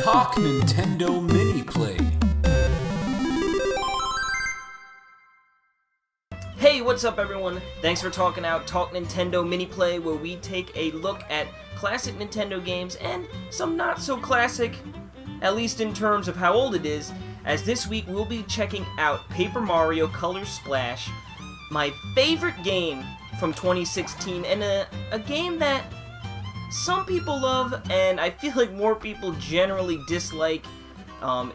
Talk Nintendo Mini Play. Hey, what's up everyone? Thanks for talking out Talk Nintendo Mini Play, where we take a look at classic Nintendo games and some not so classic, at least in terms of how old it is, as this week we'll be checking out Paper Mario Color Splash, my favorite game from 2016, and a game that some people love, and I feel like more people generally dislike,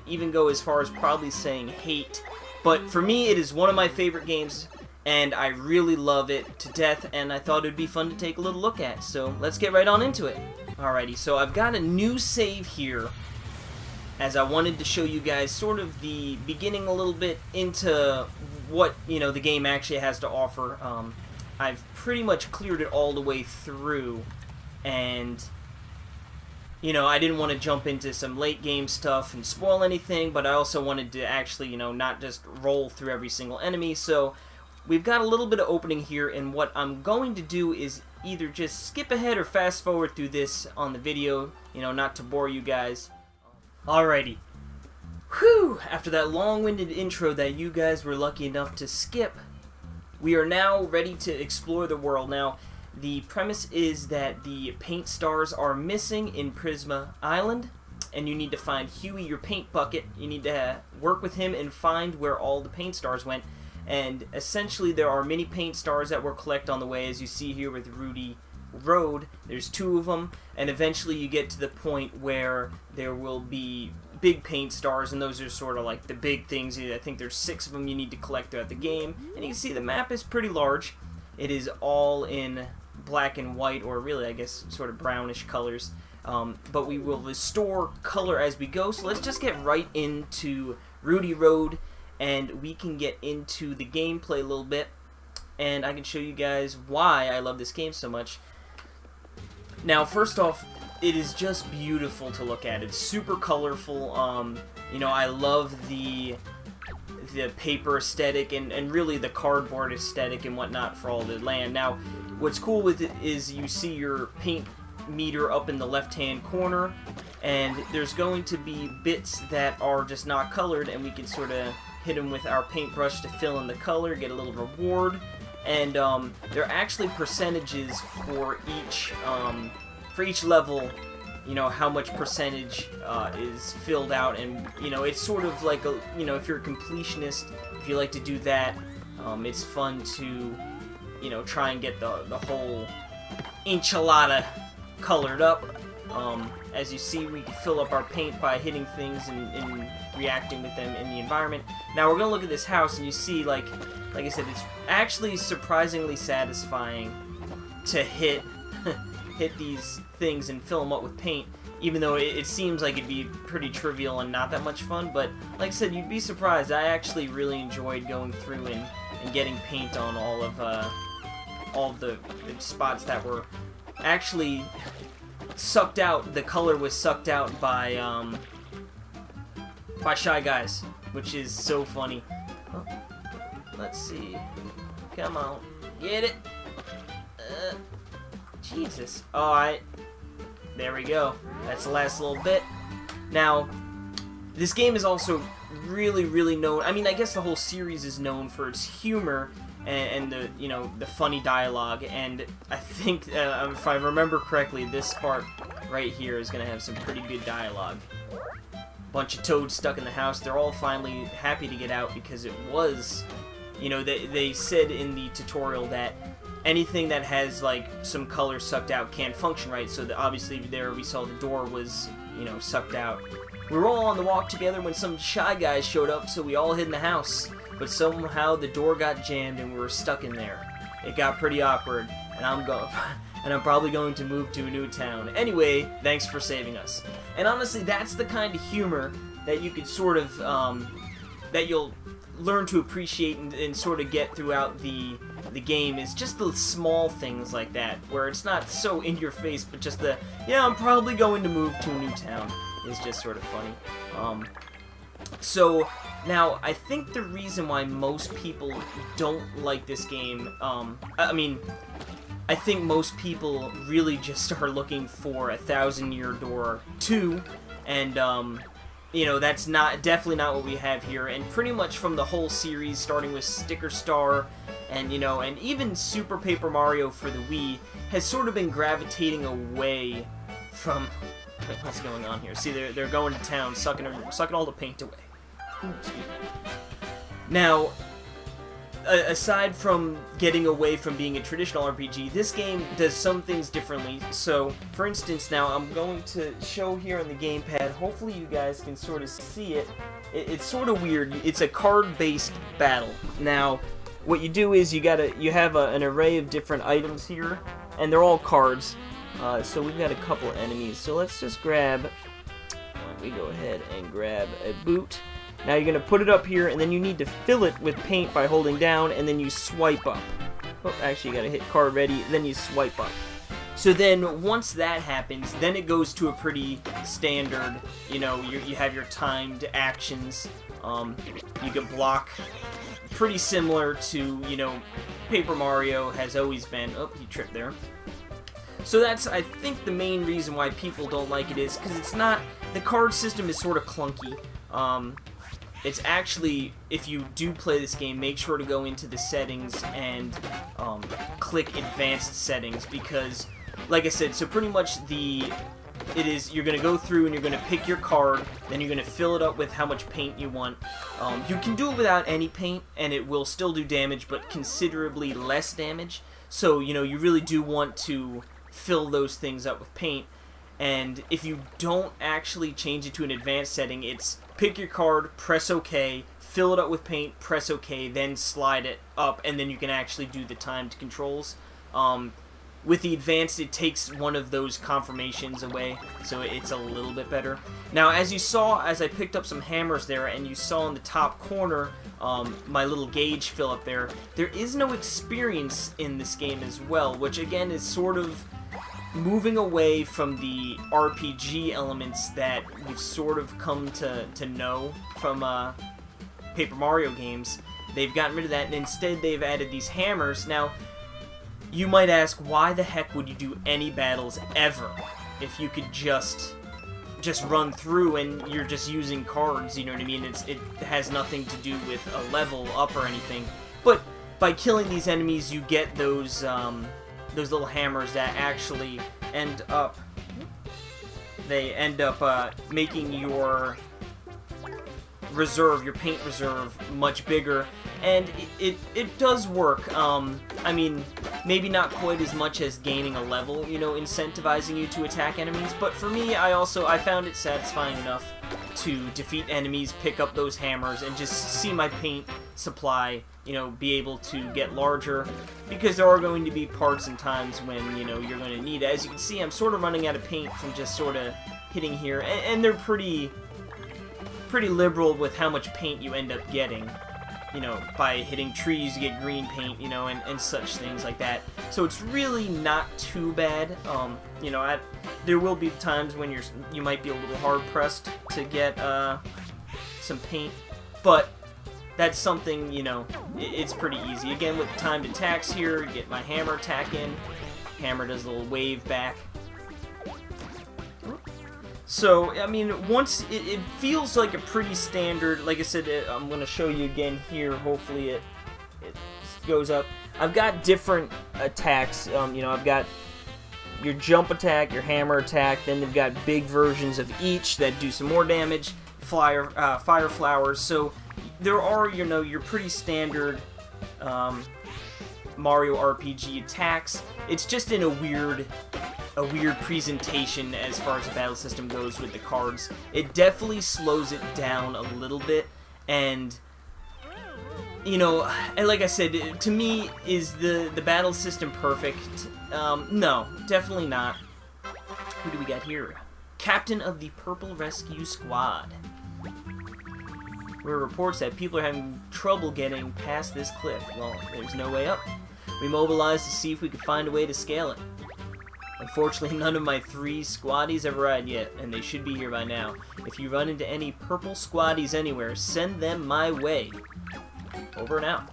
even go as far as probably saying hate. But for me, it is one of my favorite games, and I really love it to death, and I thought it'd be fun to take a little look at. So let's get right on into it. Alrighty, so I've got a new save here, as I wanted to show you guys sort of the beginning a little bit into what, the game actually has to offer. I've pretty much cleared it all the way through, and I didn't want to jump into some late game stuff and spoil anything, but I also wanted to actually, not just roll through every single enemy. So we've got a little bit of opening here, and what I'm going to do is either just skip ahead or fast forward through this on the video, not to bore you guys. Alrighty. Whew! After that long-winded intro that you guys were lucky enough to skip, we are now ready to explore the world. Now, the premise is that the paint stars are missing in Prisma Island, and you need to find Huey, your paint bucket. You need to work with him and find where all the paint stars went. And essentially, there are many paint stars that we'll collect on the way, as you see here with Rudy Road. There's 2 of them, and eventually you get to the point where there will be big paint stars, and those are sort of like the big things. I think there's 6 of them you need to collect throughout the game. And you can see the map is pretty large. It is all in black and white, or really, I guess, sort of brownish colors. But we will restore color as we go, so let's just get right into Rudy Road, and we can get into the gameplay a little bit, and I can show you guys why I love this game so much. Now, first off, it is just beautiful to look at. It's super colorful. I love the paper aesthetic and really the cardboard aesthetic and whatnot for all the land. Now, what's cool with it is you see your paint meter up in the left-hand corner, and there's going to be bits that are just not colored, and we can sort of hit them with our paintbrush to fill in the color, get a little reward. And there are actually percentages for each level, how much percentage is filled out, and it's sort of like if you're a completionist, if you like to do that, it's fun to try and get the whole enchilada colored up. As you see, we can fill up our paint by hitting things and reacting with them in the environment. Now we're gonna look at this house, and you see, like I said, it's actually surprisingly satisfying to hit these things and fill them up with paint, even though it seems like it'd be pretty trivial and not that much fun. But like I said, you'd be surprised. I actually really enjoyed going through and getting paint on all of the spots that were actually sucked out. The color was sucked out by Shy Guys, which is so funny. Oh, let's see. Come on, get it. Jesus. Alright. There we go. That's the last little bit. Now, this game is also really, really known. I mean, I guess the whole series is known for its humor and the, the funny dialogue. And I think, if I remember correctly, this part right here is going to have some pretty good dialogue. Bunch of toads stuck in the house. They're all finally happy to get out because it was, they said in the tutorial that anything that has like some color sucked out can't function right, so obviously there we saw the door was, sucked out. We were all on the walk together when some Shy Guys showed up, so we all hid in the house, but somehow the door got jammed and we were stuck in there. It got pretty awkward, and I'm probably going to move to a new town. Anyway, thanks for saving us. And honestly, that's the kind of humor that you could sort of, that you'll learn to appreciate and sort of get throughout the game, is just the small things like that, where it's not so in your face, but just I'm probably going to move to a new town is just sort of funny. So now I think the reason why most people don't like this game, I think most people really just are looking for A Thousand Year Door 2, and you know, that's definitely not what we have here. And pretty much from the whole series, starting with Sticker Star, and you know, and even Super Paper Mario for the Wii, has sort of been gravitating away from what's going on here. See, they're going to town, sucking all the paint away. Ooh, excuse me. Now, aside from getting away from being a traditional RPG, this game does some things differently. So, for instance, now I'm going to show here on the gamepad. Hopefully you guys can sort of see it. It's sort of weird. It's a card-based battle. Now, what you do is you have an array of different items here, and they're all cards. So we've got a couple enemies. So let's just grab. We go ahead and grab a boot. Now you're going to put it up here, and then you need to fill it with paint by holding down, and then you swipe up. Oh, actually you got to hit card ready, then you swipe up. So then, once that happens, then it goes to a pretty standard, you know, you have your timed actions. You can block, pretty similar to, you know, Paper Mario has always been. Oh, he tripped there. So that's, I think, the main reason why people don't like it is because it's not, the card system is sort of clunky. It's actually, if you do play this game, make sure to go into the settings and click advanced settings, because, like I said, so pretty much you're going to go through and you're going to pick your card, then you're going to fill it up with how much paint you want. You can do it without any paint, and it will still do damage, but considerably less damage. So, you know, you really do want to fill those things up with paint. And if you don't actually change it to an advanced setting, it's pick your card, press OK, fill it up with paint, press OK, then slide it up, and then you can actually do the timed controls. With the advanced, it takes one of those confirmations away, so it's a little bit better. Now, as you saw, as I picked up some hammers there, and you saw in the top corner my little gauge fill up there, there is no experience in this game as well, which again is sort of moving away from the RPG elements that we've sort of come to know from Paper Mario games. They've gotten rid of that, and instead they've added these hammers. Now, you might ask, why the heck would you do any battles ever if you could just run through and you're just using cards, you know what I mean? It has nothing to do with a level up or anything. But by killing these enemies, you get those little hammers that actually end up making your reserve, your paint reserve, much bigger, and it does work. I mean, maybe not quite as much as gaining a level, you know, incentivizing you to attack enemies, but for me, I found it satisfying enough to defeat enemies, pick up those hammers, and just see my paint supply, you know, be able to get larger, because there are going to be parts and times when, you know, you're going to need it. As you can see, I'm sort of running out of paint from just sort of hitting here, and they're pretty liberal with how much paint you end up getting. You know, by hitting trees you get green paint, you know, and such things like that. So it's really not too bad. You know, there will be times when you might be a little hard pressed to get some paint, but that's something, you know, it's pretty easy. Again, with timed attacks here, you get my hammer attack in. Hammer does a little wave back. So, I mean, once it feels like a pretty standard, like I said, I'm going to show you again here, hopefully it goes up. I've got different attacks, you know, I've got your jump attack, your hammer attack, then they've got big versions of each that do some more damage, fire flowers, so there are, you know, your pretty standard Mario RPG attacks. It's just in a weird presentation as far as the battle system goes with the cards. It definitely slows it down a little bit, and you know, and like I said, to me, is the battle system perfect? No, definitely not. Who do we got here? Captain of the Purple Rescue Squad. There are reports that people are having trouble getting past this cliff. Well, there's no way up. We mobilized to see if we could find a way to scale it. Unfortunately, none of my 3 squaddies have arrived yet, and they should be here by now. If you run into any purple squaddies anywhere, send them my way. Over and out.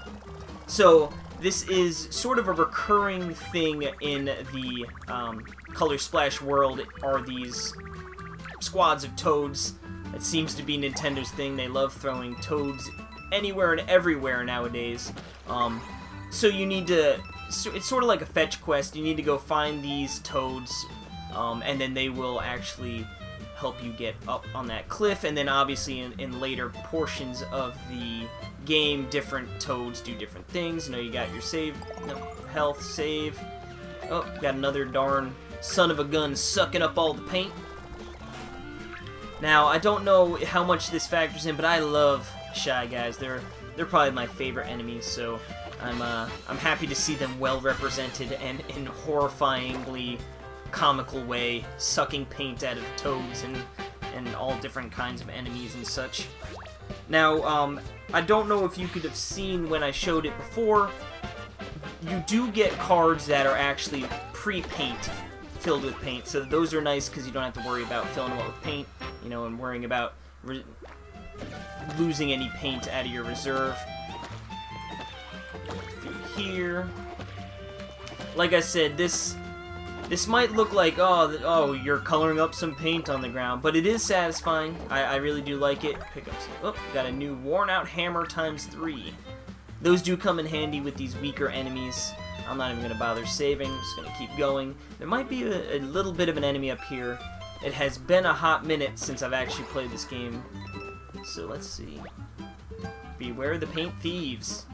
So, this is sort of a recurring thing in the Color Splash world, are these squads of toads. That seems to be Nintendo's thing. They love throwing toads anywhere and everywhere nowadays. So you need to... So it's sort of like a fetch quest. You need to go find these toads, and then they will actually help you get up on that cliff. And then obviously in later portions of the game, different toads do different things. You know, you got your save, health, save. Oh, got another darn son of a gun sucking up all the paint. Now, I don't know how much this factors in, but I love Shy Guys. They're probably my favorite enemies, so I'm happy to see them well represented and in horrifyingly comical way, sucking paint out of toads and all different kinds of enemies and such. Now, I don't know if you could have seen when I showed it before, you do get cards that are actually pre-paint, filled with paint, so those are nice because you don't have to worry about filling them up with paint, you know, and worrying about losing any paint out of your reserve. Through here, like I said, this might look like, oh, you're coloring up some paint on the ground, but it is satisfying. I really do like it. Pick up some, oh, got a new worn out hammer ×3. Those do come in handy with these weaker enemies. I'm not even going to bother saving, I'm just going to keep going. There might be a little bit of an enemy up here. It has been a hot minute since I've actually played this game. So let's see. Beware the paint thieves.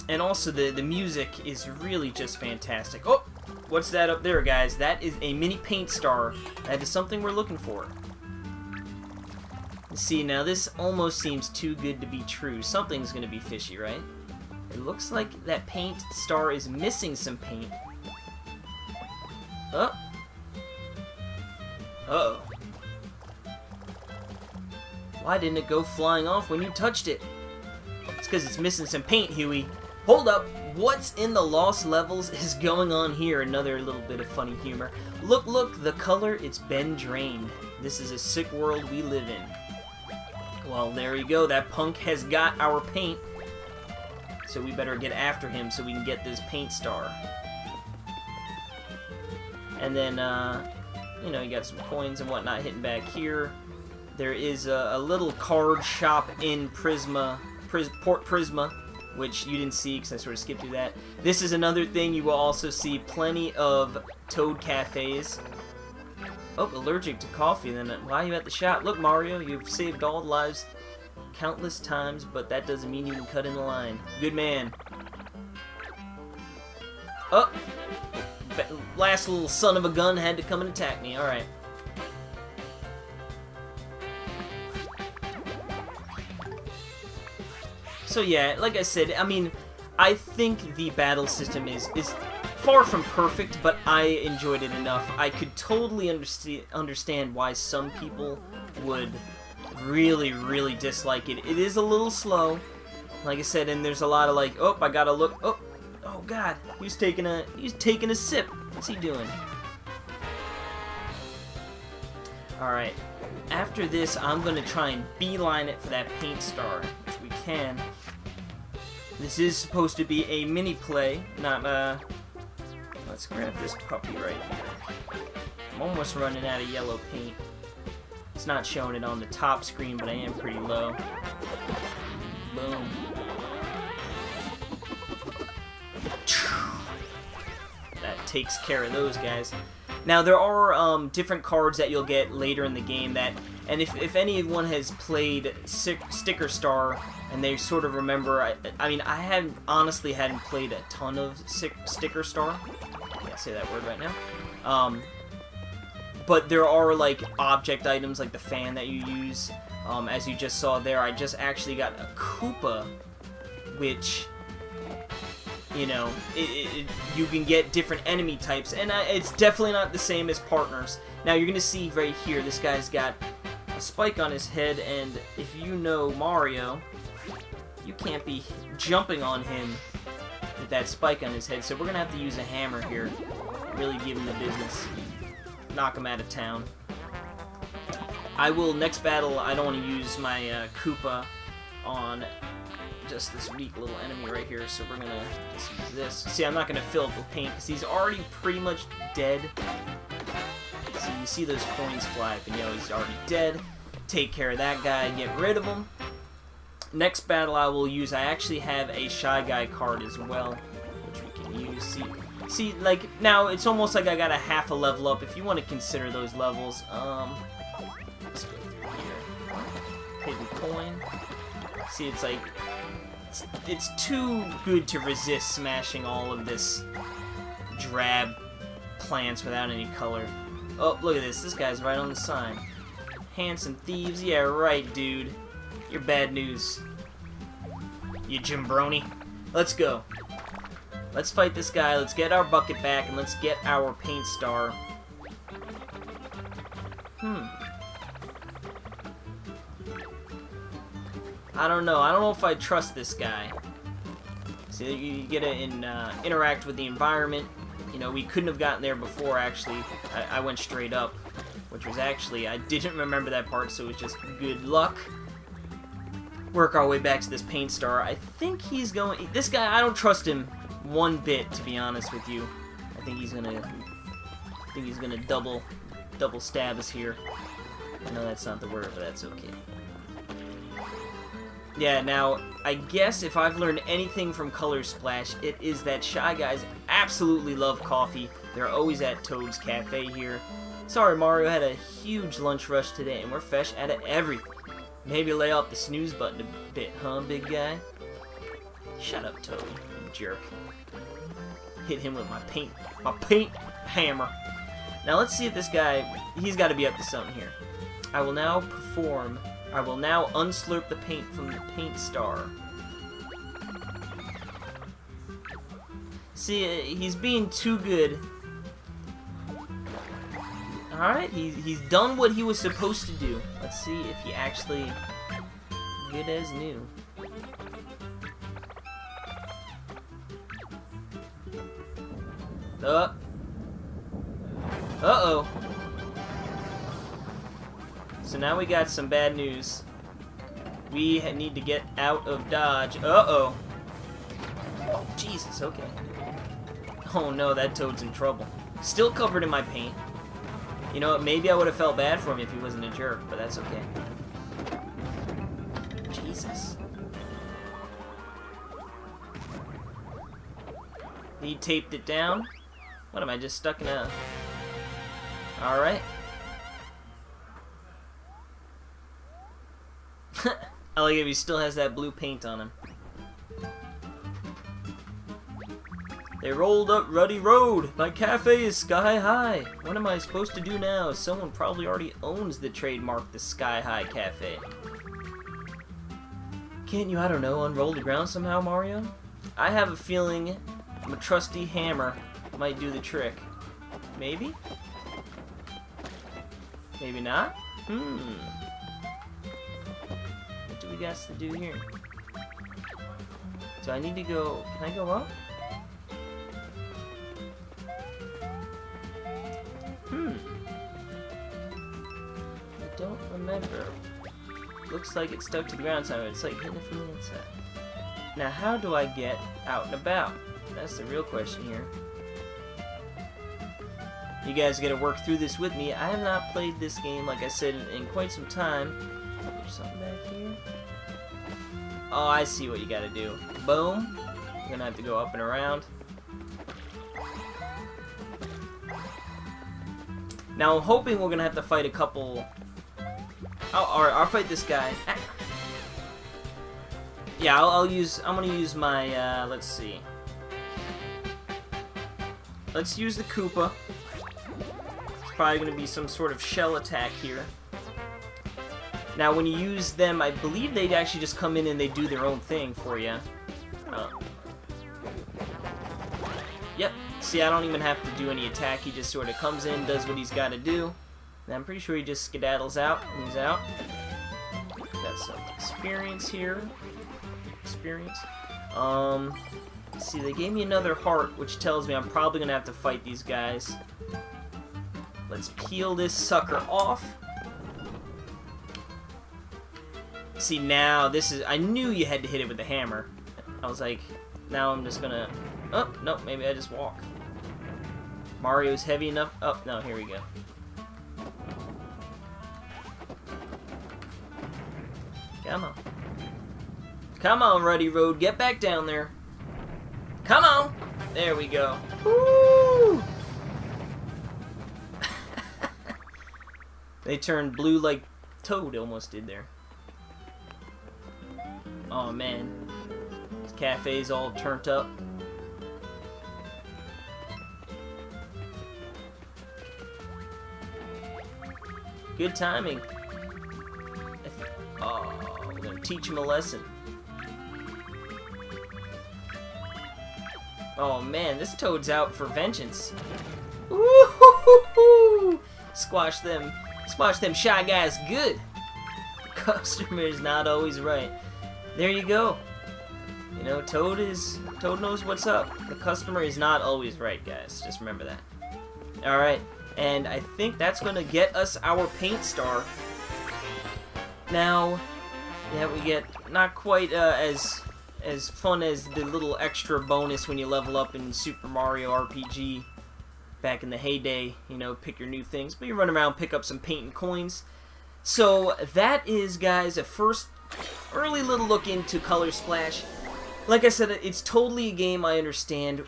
And also the music is really just fantastic. Oh, what's that up there, guys? That is a mini paint star. That is something we're looking for. See, now this almost seems too good to be true. Something's going to be fishy, right? It looks like that paint star is missing some paint. Oh. Uh-oh. Why didn't it go flying off when you touched it? It's because it's missing some paint, Huey. Hold up. What's in the lost levels is going on here? Another little bit of funny humor. Look, look, the color, it's been drained. This is a sick world we live in. Well, there you go. That punk has got our paint. So we better get after him so we can get this paint star. And then, you know, you got some coins and whatnot hidden back here. There is a little card shop in Port Prisma, which you didn't see because I sort of skipped through that. This is another thing. You will also see plenty of Toad cafes. Oh, allergic to coffee, then why are you at the shop? Look, Mario, you've saved all the lives countless times, but that doesn't mean you can cut in the line. Good man. Oh! Last little son of a gun had to come and attack me. Alright. So yeah, like I said, I mean, I think the battle system is far from perfect, but I enjoyed it enough. I could totally understand why some people would really, really dislike it. It is a little slow, like I said, and there's a lot of like, oh, I gotta look, oh God, he's taking a sip. What's he doing? All right, after this, I'm gonna try and beeline it for that paint star, which we can. This is supposed to be a mini play, not Let's grab this puppy right here. I'm almost running out of yellow paint. It's not showing it on the top screen, but I am pretty low. Boom. That takes care of those guys. Now, there are different cards that you'll get later in the game that, and if anyone has played Sticker Star, and they sort of remember, I mean, I honestly hadn't played a ton of Sticker Star. Can't say that word right now. But there are like object items like the fan that you use. As you just saw there, I just actually got a Koopa, which, you know, you can get different enemy types, and it's definitely not the same as partners. Now you're gonna see right here, this guy's got a spike on his head, and if you know Mario, you can't be jumping on him with that spike on his head, so we're gonna have to use a hammer here. Really give him the business. Knock him out of town. I will, next battle, I don't want to use my Koopa on just this weak little enemy right here, so we're gonna just use this. See, I'm not gonna fill up with paint, because he's already pretty much dead. you see those coins fly up, and you know he's already dead. Take care of that guy, get rid of him. Next battle I will use, I actually have a Shy Guy card as well, which we can use. See, like, now it's almost like I got a half a level up, if you want to consider those levels. Let's go through here. Hidden coin. See, it's like, it's too good to resist smashing all of this drab plants without any color. Oh, look at this. This guy's right on the sign. Handsome thieves. Yeah, right, dude. You're bad news. You Jimbroni. Let's go. Let's fight this guy. Let's get our bucket back, and let's get our paint star. I don't know. I don't know if I trust this guy. See, you get to interact with the environment. You know, we couldn't have gotten there before, actually. I went straight up, which was actually, I didn't remember that part, so it was just good luck. Work our way back to this paint star. I think he's going... This guy, I don't trust him one bit, to be honest with you. I think he's gonna double stab us here. I know that's not the word, but that's okay. Yeah, now, I guess if I've learned anything from Color Splash, it is that Shy Guys absolutely love coffee. They're always at Toad's Cafe here. Sorry, Mario had a huge lunch rush today, and we're fresh out of everything. Maybe lay off the snooze button a bit, huh, big guy? Shut up, Toad, you jerk. Hit him with my paint hammer. Now let's see if this guy, he's got to be up to something here. I will now unslurp the paint from the paint star. See, he's being too good. Alright, he's done what he was supposed to do. Let's see if he actually good as new. Uh-oh. So now we got some bad news. We need to get out of Dodge. Uh-oh. Oh, Jesus, okay. Oh no, that Toad's in trouble. Still covered in my paint. You know what, maybe I would have felt bad for him if he wasn't a jerk, but that's okay. Jesus. He taped it down. What am I, just stuck in a... Alright. I like if he still has that blue paint on him. They rolled up Ruddy Road. My cafe is sky high. What am I supposed to do now? Someone probably already owns the trademark, the Sky High Cafe. Can't you, I don't know, unroll the ground somehow, Mario? I have a feeling my trusty hammer might do the trick. Maybe? Maybe not? What do we got to do here? Do I need to go... Can I go up? I don't remember. Looks like it's stuck to the ground somehow. It's like hitting it from the inside. Now, how do I get out and about? That's the real question here. You guys gotta work through this with me. I have not played this game, like I said, in quite some time. There's something back here. Oh, I see what you gotta do. Boom. You're gonna have to go up and around. Now, I'm hoping we're gonna have to fight a couple... Oh, alright, I'll fight this guy. Yeah, I'm gonna use my, let's see. Let's use the Koopa. It's probably gonna be some sort of shell attack here. Now, when you use them, I believe they actually just come in and they do their own thing for you. Yep. See, I don't even have to do any attack. He just sort of comes in, does what he's got to do. And I'm pretty sure he just skedaddles out, and he's out. Got some experience here. Experience. See, they gave me another heart, which tells me I'm probably going to have to fight these guys. Let's peel this sucker off. See, now, this is... I knew you had to hit it with the hammer. I was like, now I'm just gonna... Oh, no, maybe I just walk. Mario's heavy enough... Oh, no, here we go. Come on, Ruddy Road, get back down there. Come on! There we go. Woo! They turned blue like Toad almost did there. Oh man. This cafe's all turned up. Good timing. Oh, we're gonna teach him a lesson. Oh man, this Toad's out for vengeance. Woo-hoo-hoo-hoo! Squash them Shy Guys good. The customer is not always right. There you go. You know, Toad knows what's up. The customer is not always right, guys. Just remember that. Alright, and I think that's gonna get us our paint star. Now, yeah, we get not quite as fun as the little extra bonus when you level up in Super Mario RPG back in the heyday, you know, pick your new things, but you run around, pick up some paint and coins. So that is, guys, a first early little look into Color Splash. Like I said, it's totally a game I understand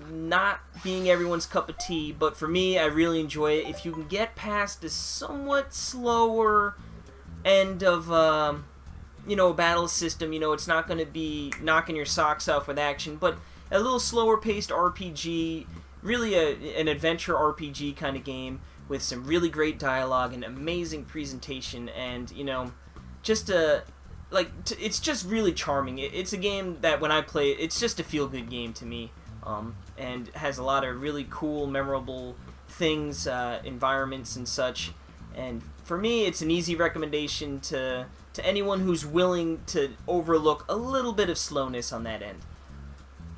not being everyone's cup of tea, but for me, I really enjoy it. If you can get past the somewhat slower end of you know, battle system, you know, it's not going to be knocking your socks off with action, but a little slower paced RPG, really an adventure RPG kind of game with some really great dialogue and amazing presentation, and, you know, just it's just really charming. It's a game that when I play it, it's just a feel-good game to me, and has a lot of really cool, memorable things, environments and such, and for me, it's an easy recommendation to anyone who's willing to overlook a little bit of slowness on that end.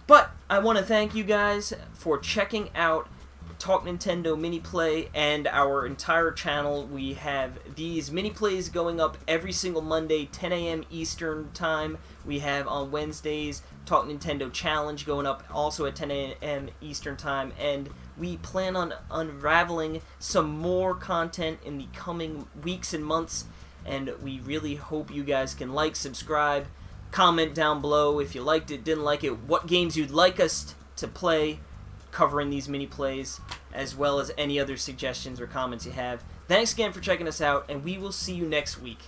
But I want to thank you guys for checking out Talk Nintendo Mini Play and our entire channel. We have these mini plays going up every single Monday, 10 a.m. Eastern Time. We have on Wednesdays Talk Nintendo Challenge going up also at 10 a.m. Eastern Time, and we plan on unraveling some more content in the coming weeks and months, and we really hope you guys can like, subscribe, comment down below if you liked it, didn't like it, what games you'd like us to play covering these mini plays, as well as any other suggestions or comments you have. Thanks again for checking us out, and we will see you next week.